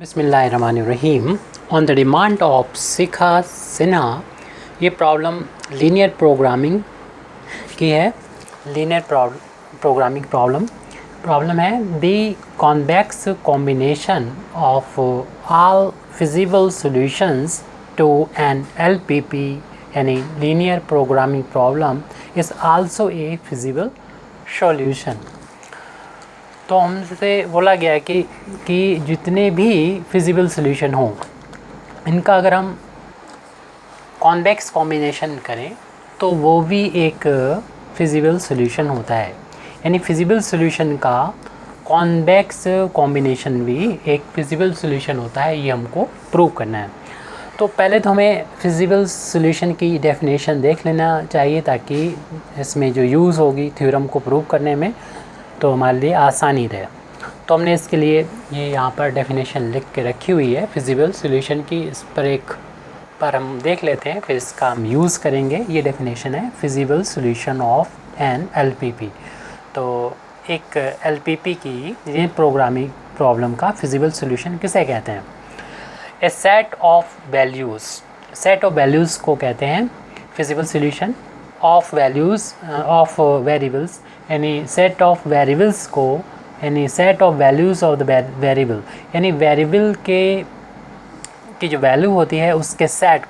बिस्मिल्लाहिर्रहमानिर्रहीम। On the demand of Shikha Sinha, ये problem linear programming की है। लीनियर प्रोग्रामिंग प्रॉब्लम है the convex combination of all feasible solutions to an LPP यानी linear programming problem is also a feasible solution. तो हमसे बोला गया है कि जितने भी फिजिबल सॉल्यूशन हों, इनका अगर हम कॉन्वेक्स कॉम्बिनेशन करें तो वो भी एक फिजिबल सॉल्यूशन होता है। यानी फिजिबल सॉल्यूशन का कॉन्वेक्स कॉम्बिनेशन भी एक फिजिबल सॉल्यूशन होता है, ये हमको प्रूव करना है। तो पहले तो हमें फिजिबल सॉल्यूशन की डेफिनेशन देख लेना चाहिए ताकि इसमें जो यूज़ होगी थ्योरम को प्रूव करने में तो हमारे लिए आसानी रहे। तो हमने इसके लिए ये यहाँ पर डेफिनेशन लिख के रखी हुई है फिजिबल सॉल्यूशन की। इस पर एक बार हम देख लेते हैं, फिर इसका हम यूज़ करेंगे। ये डेफिनेशन है feasible solution of an LPP. तो एक एलपीपी की ये प्रोग्रामिंग प्रॉब्लम का फिजिबल सॉल्यूशन किसे कहते हैं? ए सेट ऑफ वैल्यूज़ को कहते हैं feasible solution. Of values of variables यानी सेट ऑफ वेरिएबल्स को, यानी set of values of the variable यानी वेरिएबल की जो वैल्यू होती है उसके सेट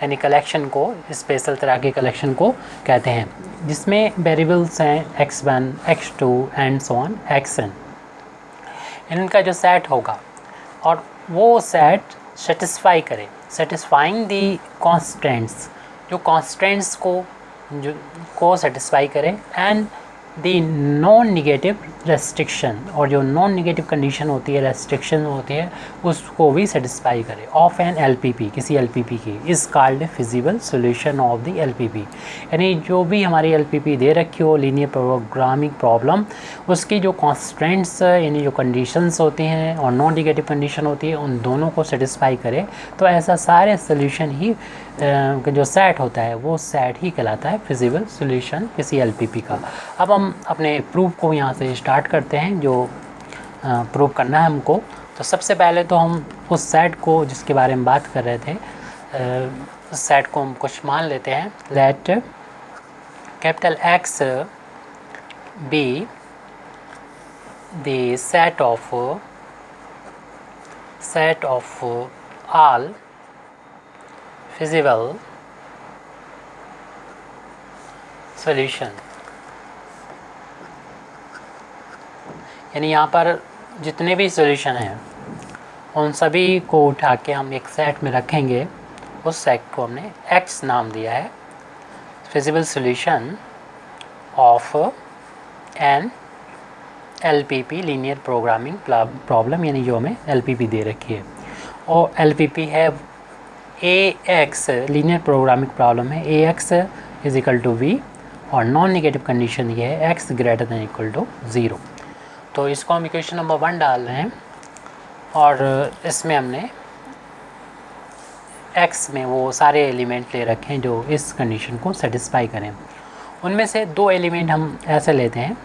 यानी कलेक्शन को, स्पेशल तरह के कलेक्शन को कहते हैं, जिसमें वेरिएबल्स हैं x1, x2 and so on xn। इनका जो सेट होगा और वो सेट सेटिस्फाइंग दी कॉन्स्टेंट्स, जो कॉन्स्टेंट्स को सेटिस्फाई करे, and the non negative restriction, और जो नॉन निगेटिव कंडीशन होती है, रेस्ट्रिक्शन होती है, उसको भी सेटिस्फाई करे ऑफ एन एलपीपी, किसी एलपीपी की, is called feasible solution of the LPP. यानी जो भी हमारी एलपीपी दे रखी हो लीनियर प्रोग्रामिंग प्रॉब्लम, उसकी जो कॉन्स्टेंट्स यानी जो कंडीशंस होती हैं और नॉन निगेटिव कंडीशन होती है, उन दोनों को सेटिस्फाई करे, तो ऐसा सारे सोल्यूशन ही जो सेट होता है वो सेट ही कहलाता है फिजिबल सॉल्यूशन किसी एलपीपी का। अब हम अपने प्रूफ को यहाँ से स्टार्ट करते हैं, जो प्रूव करना है हमको। तो सबसे पहले तो हम उस सेट को जिसके बारे में बात कर रहे थे, उस सेट को हम कुछ मान लेते हैं। Let capital X be the set of all feasible solution. यानी यहाँ पर जितने भी सॉल्यूशन हैं उन सभी को उठा के हम एक सेट में रखेंगे। उस सेट को हमने X नाम दिया है, feasible solution of an LPP linear programming problem, यानी जो हमें एलपीपी दे रखी है। और एलपीपी है AX, लीनियर प्रोग्रामिंग प्रॉब्लम है AX is equal to V, और नॉन नेगेटिव कंडीशन ये है X greater than equal to 0। तो इसको हम इक्वेशन नंबर 1 डाल रहे हैं, और इसमें हमने X में वो सारे एलिमेंट ले रखे हैं जो इस कंडीशन को सेटिस्फाई करें। उनमें से दो एलिमेंट हम ऐसे लेते हैं,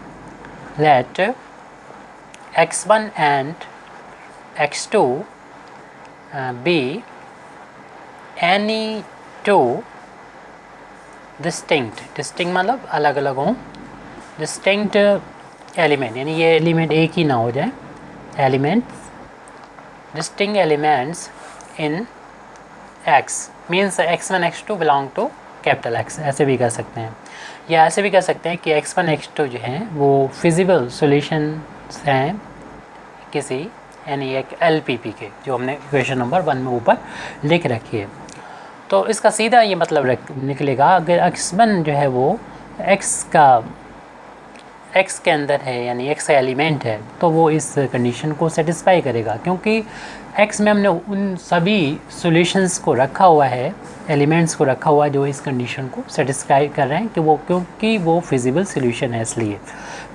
let x1 and x2 be any two distinct मतलब अलग अलग हों, डिस्टिंक्ट एलिमेंट, यानी ये एलिमेंट एक ही ना हो जाए, distinct elements in X means x1 x2 belong to capital X, ऐसे भी कर सकते हैं। या ऐसे भी कर सकते हैं कि x1 x2 जो हैं वो फिजिबल सॉल्यूशंस हैं किसी, यानी एक एलपीपी के, जो हमने इक्वेशन नंबर 1 में ऊपर लिख रखी है। तो इसका सीधा ये मतलब निकलेगा, अगर x1 जो है वो X के अंदर है, यानी X का एलिमेंट है, तो वो इस कंडीशन को सेटिस्फाई करेगा, क्योंकि X में हमने उन सभी सॉल्यूशंस को रखा हुआ है, एलिमेंट्स को रखा हुआ है जो इस कंडीशन को सेटिस्फाई कर रहे हैं कि वो, क्योंकि वो फिजिबल सॉल्यूशन है इसलिए।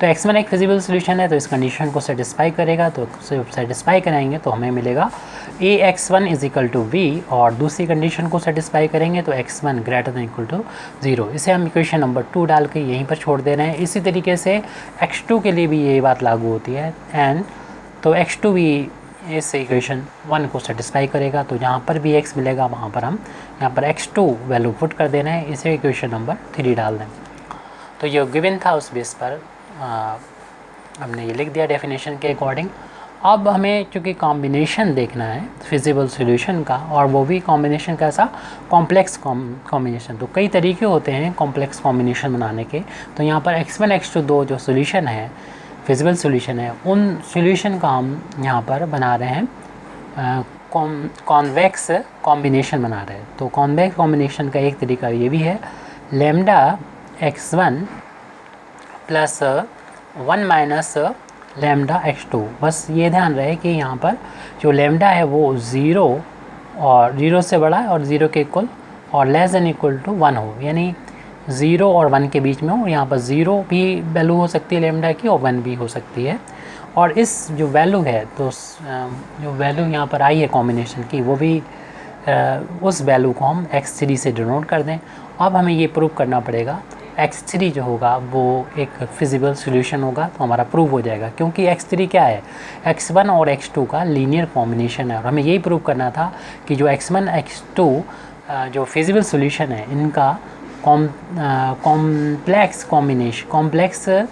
तो x1 एक फिजिबल सॉल्यूशन है तो इस कंडीशन को सेटिस्फाई करेगा, तो सेटिस्फाई कराएंगे तो हमें मिलेगा AX1 is equal to V, और दूसरी कंडीशन को सेटिस्फाई करेंगे तो x1 greater than equal to 0। इसे हम इक्वेशन नंबर 2 डाल के यहीं पर छोड़ दे रहे हैं। इसी तरीके से x2 के लिए भी ये बात लागू होती है, एंड तो x2 भी इस इक्वेशन 1 को सेटिस्फाई करेगा। तो जहाँ पर भी x मिलेगा वहाँ पर हम यहाँ पर x2 वैल्यू पुट कर देना है, इसे इक्वेशन नंबर 3 डाल दें। तो ये गिवन था, उस बेस पर हमने ये लिख दिया डेफिनेशन के अकॉर्डिंग। अब हमें चूँकि कॉम्बिनेशन देखना है फिजिबल सॉल्यूशन का, और वो भी कॉम्बिनेशन कैसा, कॉम्प्लेक्स कॉम्बिनेशन। तो कई तरीके होते हैं कॉम्प्लेक्स कॉम्बिनेशन बनाने के। तो यहाँ पर x1 x2 दो जो सॉल्यूशन है, फिजिबल सॉल्यूशन है, उन सॉल्यूशन का हम यहाँ पर बना रहे हैं कॉन्वेक्स कॉम्बिनेशन बना रहे हैं। तो कॉन्वेक्स कॉम्बिनेशन का एक तरीका ये भी है, lambda x1 plus 1 minus lambda x2। बस ये ध्यान रहे कि यहाँ पर जो लैम्डा है वो 0 और 0 से बड़ा है और 0 के इक्वल और लेस देन इक्वल टू 1 हो, यानी 0 और 1 के बीच में हो। यहाँ पर 0 भी वैल्यू हो सकती है लैम्डा की और 1 भी हो सकती है। और इस जो वैल्यू है, तो जो वैल्यू यहाँ पर आई है कॉम्बिनेशन की, वो भी उस वैल्यू को हम x3 से डिनोट कर दें। अब हमें ये प्रूव करना पड़ेगा x3 जो होगा वो एक फिजिबल सॉल्यूशन होगा, तो हमारा प्रूव हो जाएगा। क्योंकि x3 क्या है, x1 और x2 का लीनियर कॉम्बिनेशन है, और हमें यही प्रूव करना था कि जो x1 x2 जो फिजिबल सॉल्यूशन है, इनका कॉम्प्लेक्स कॉम्बिनेशन,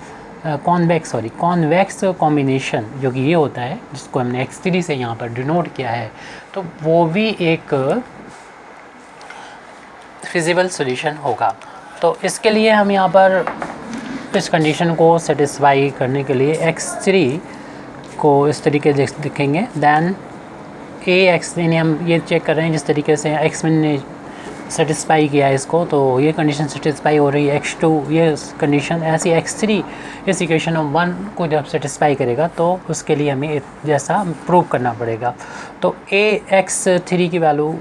कॉन्वेक्स कॉम्बिनेशन जो कि ये होता है, जिसको हमने x3 से यहाँ पर डिनोट किया है, तो वो भी एक फिजिबल सॉल्यूशन होगा। तो इसके लिए हम यहाँ पर इस कंडीशन को सेटिस्फाई करने के लिए x3 को इस तरीके से लिखेंगे, दैन ax, यानी हम ये चेक कर रहे हैं जिस तरीके से x1 ने सेटिस्फाई किया है इसको, तो ये कंडीशन सेटिस्फाई हो रही है, x2 ये कंडीशन, ऐसी x3 इस इक्वेशन 1 को जब सेटिस्फाई करेगा तो उसके लिए हमें जैसा प्रूव करना पड़ेगा। तो ax3 की वैल्यू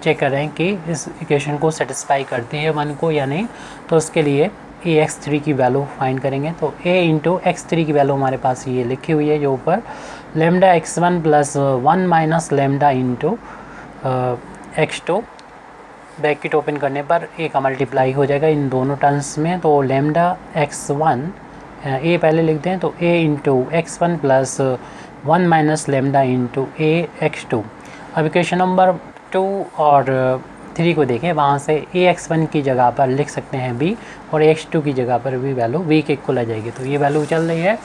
चेक कर रहे हैं कि इस इक्वेशन को सेटिस्फाई करती है 1 को या नहीं, तो उसके लिए ax3 की वैल्यू फाइंड करेंगे। तो a इंटू x3 की वैल्यू हमारे पास ये लिखी हुई है जो ऊपर, lambda x1 plus 1 minus lambda into x2, bracket open करने पर a का मल्टीप्लाई हो जाएगा इन दोनों टर्म्स में। तो लैम्डा x1 a पहले लिख दें, तो a into x1 plus 1 minus lambda into a x2। अब इक्वेशन नंबर 2 और 3 को देखें, वहाँ से ax1 की जगह पर लिख सकते हैं b, और ax2 की जगह पर भी वैल्यू b के इक्वल आ जाएगी। तो ये वैल्यू चल रही है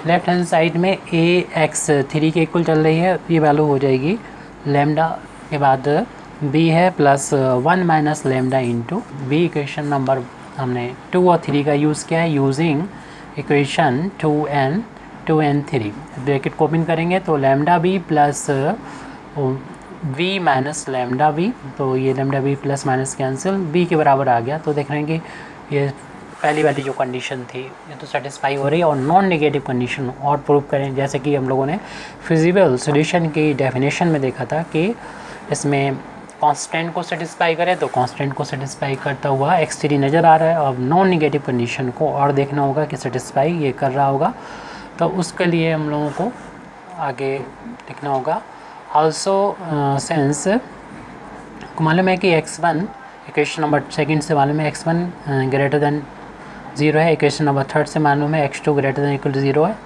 लेफ्ट हैंड साइड में ax3 के इक्वल चल रही है, ये वैल्यू हो जाएगी लैम्डा के बाद b है plus 1 minus lambda into b। Equation number हमने 2 और 3 का यूज़ किया है यूजिंग इक्वेशन 2 and 3। ब्रैकेट को ओपन करेंगे तो lambda b plus v minus lambda v, तो ये lambda v plus minus cancel b के बराबर आ गया। तो देख रहे हैं कि ये पहली वाली जो कंडीशन थी ये तो सेटिस्फाई हो रही है, और नॉन नेगेटिव कंडीशन और प्रूव करें, जैसे कि हम लोगों ने फिजिबल सॉल्यूशन की डेफिनेशन में देखा था कि इसमें कांस्टेंट को सेटिस्फाई करें, तो कांस्टेंट को सेटिस्फाई करता हुआ x3 नज़र आ रहा है। अब नॉन नेगेटिव कंडीशन को और देखना होगा कि सेटिस्फाई ये कर रहा होगा, तो उसके लिए हम लोगों को आगे लिखना होगा। ऑल्सो सेंस को मालूम है कि x1 इक्वेशन नंबर सेकंड से मालूम है x1 ग्रेटर दैन 0 है, इक्वेशन नंबर थर्ड से मालूम है x2 greater than equal to 0 है,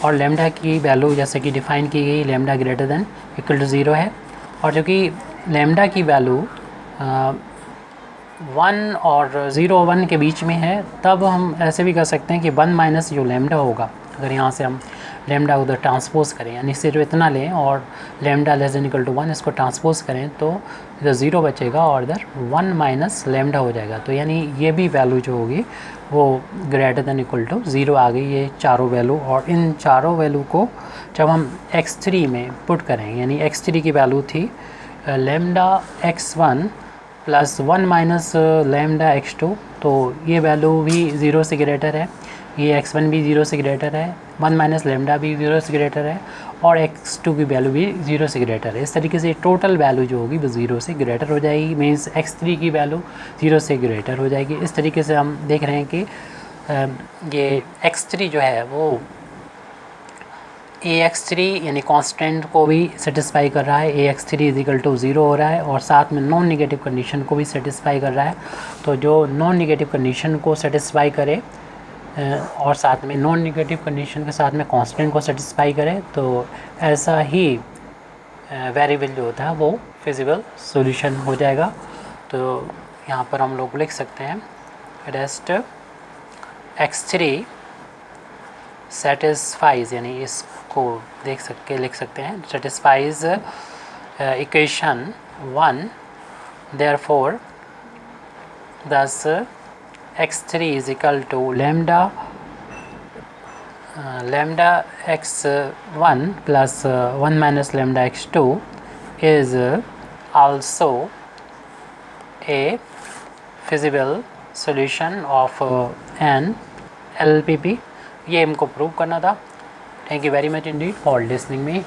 और लैम्डा की वैल्यू जैसे कि डिफ़ाइन की गई lambda greater than equal to 0 है। और जो कि लैम्डा की वैल्यू 1 और 0 1 के बीच में है, तब हम ऐसे भी कर सकते हैं कि 1 माइनस जो लैम्डा होगा, अगर यहाँ से हम लैम्डा उधर ट्रांसपोज करें, यानी सिर्फ इतना लें और lambda less than equal to 1 इसको ट्रांसपोज करें, तो इधर 0 बचेगा और इधर 1 माइनस लैम्डा हो जाएगा। तो यानी ये भी वैल्यू जो होगी वो ग्रेटर देन इक्वल टू 0 आ गई, ये चारों वैल्यू। और इन चारों वैल्यू को जब हम x3 में पुट करें, यानी x3 की वैल्यू थी lambda x1 plus 1 minus lambda x2, तो ये वैल्यू भी 0 से ग्रेटर है, ये x1 भी 0 से ग्रेटर है, 1 माइनस लैम्डा भी 0 से ग्रेटर है, और x2 की वैल्यू भी 0 से ग्रेटर है। इस तरीके से टोटल वैल्यू जो होगी वो 0 से ग्रेटर हो जाएगी, मीन्स x3 की वैल्यू 0 से ग्रेटर हो जाएगी। इस तरीके से हम देख रहे हैं कि ये x3 जो है वो ax3 यानी कांस्टेंट को भी सेटिस्फाई कर रहा है, ax3 इजिकल टू 0 हो रहा है, और साथ में नॉन नेगेटिव कंडीशन को भी सेटिस्फाई कर रहा है। तो जो नॉन नेगेटिव कंडीशन को सेटिस्फाई करे और साथ में नॉन नेगेटिव कंडीशन के साथ में कांस्टेंट को सेटिस्फाई करे, तो ऐसा ही वेरिएबल जो होता है वो फिजिबल सॉल्यूशन हो जाएगा। तो यहाँ पर हम लोग लिख सकते हैं रेस्ट x3 सेटिस्फाइज, यानी इसको लिख सकते हैं satisfies equation 1, therefore thus x3 is equal to lambda x1 plus 1 minus lambda x2 is also a feasible solution of an LPP। ये हमको प्रूव करना था। Thank you very much Indeed for listening me.